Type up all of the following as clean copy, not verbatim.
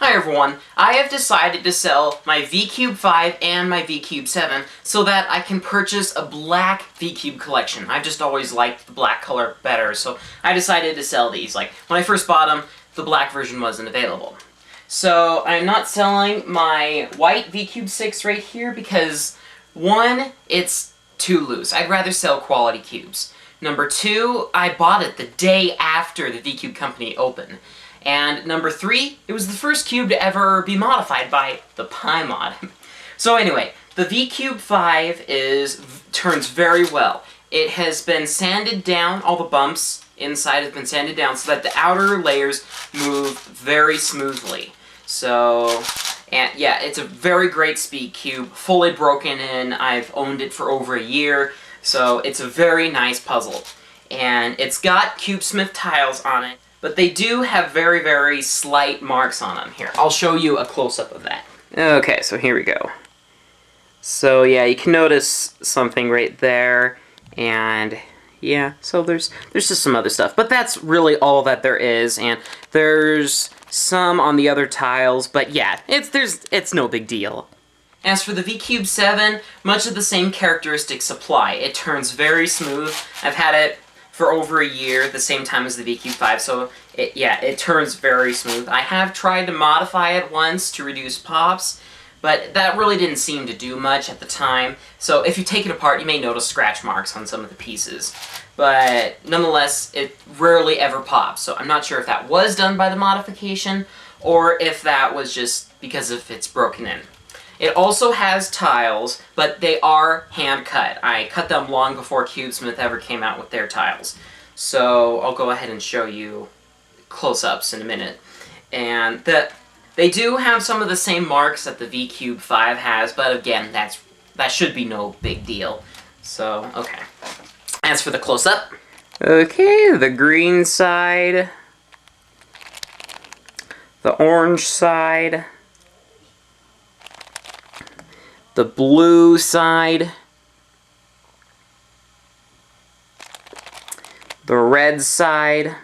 Hi everyone, I have decided to sell my V-Cube 5 and my V-Cube 7 so that I can purchase a black V-Cube collection. I've just always liked the black color better, so I decided to sell these. Like, when I first bought them, the black version wasn't available. So, I'm not selling my white V-Cube 6 right here because, one, it's too loose. I'd rather sell quality cubes. Number two, I bought it the day after the V-Cube company opened. And number three, it was the first cube to ever be modified by the Pi mod. So anyway, the V-Cube 5 turns very well. It has been sanded down, all the bumps inside have been sanded down so that the outer layers move very smoothly. So, and yeah, it's a very great speed cube, fully broken in. I've owned it for over a year, so it's a very nice puzzle. And it's got CubeSmith tiles on it, but they do have very, very slight marks on them. Here, I'll show you a close-up of that. Okay, so here we go. So yeah, you can notice something right there, and yeah, so there's just some other stuff. But that's really all that there is, and there's some on the other tiles, but yeah, it's no big deal. As for the V-Cube 7, much of the same characteristics apply. It turns very smooth. I've had it for over a year, the same time as the V-Cube 5, so it turns very smooth. I have tried to modify it once to reduce pops, but that really didn't seem to do much at the time. So if you take it apart, you may notice scratch marks on some of the pieces. But nonetheless, it rarely ever pops, so I'm not sure if that was done by the modification, or if that was just because of it's broken in. It also has tiles, but they are hand-cut. I cut them long before CubeSmith ever came out with their tiles. So I'll go ahead and show you close-ups in a minute. And they do have some of the same marks that the V-Cube 5 has, but again, that should be no big deal. So, okay. As for the close-up, okay, the green side, the orange side, the blue side, the red side,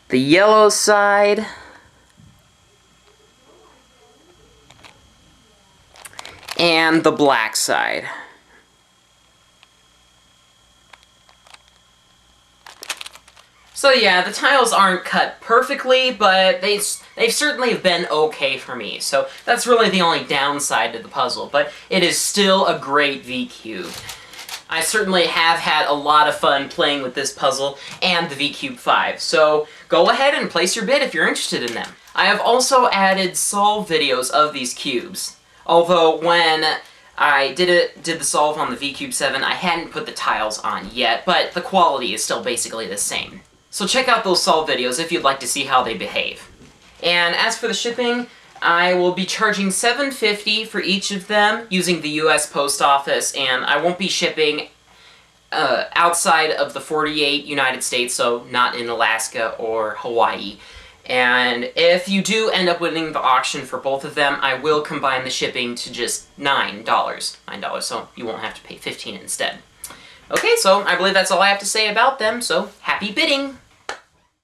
the yellow side, and the black side. So yeah, the tiles aren't cut perfectly, but they certainly have been okay for me. So that's really the only downside to the puzzle, but it is still a great V-Cube. I certainly have had a lot of fun playing with this puzzle and the V-Cube 5, so go ahead and place your bid if you're interested in them. I have also added solve videos of these cubes, although when I did the solve on the V-Cube 7, I hadn't put the tiles on yet, but the quality is still basically the same. So check out those solve videos if you'd like to see how they behave. And as for the shipping, I will be charging $7.50 for each of them using the US Post Office, and I won't be shipping outside of the 48 United States, so not in Alaska or Hawaii. And if you do end up winning the auction for both of them, I will combine the shipping to just $9, so you won't have to pay $15 instead. Okay, so I believe that's all I have to say about them, so happy bidding!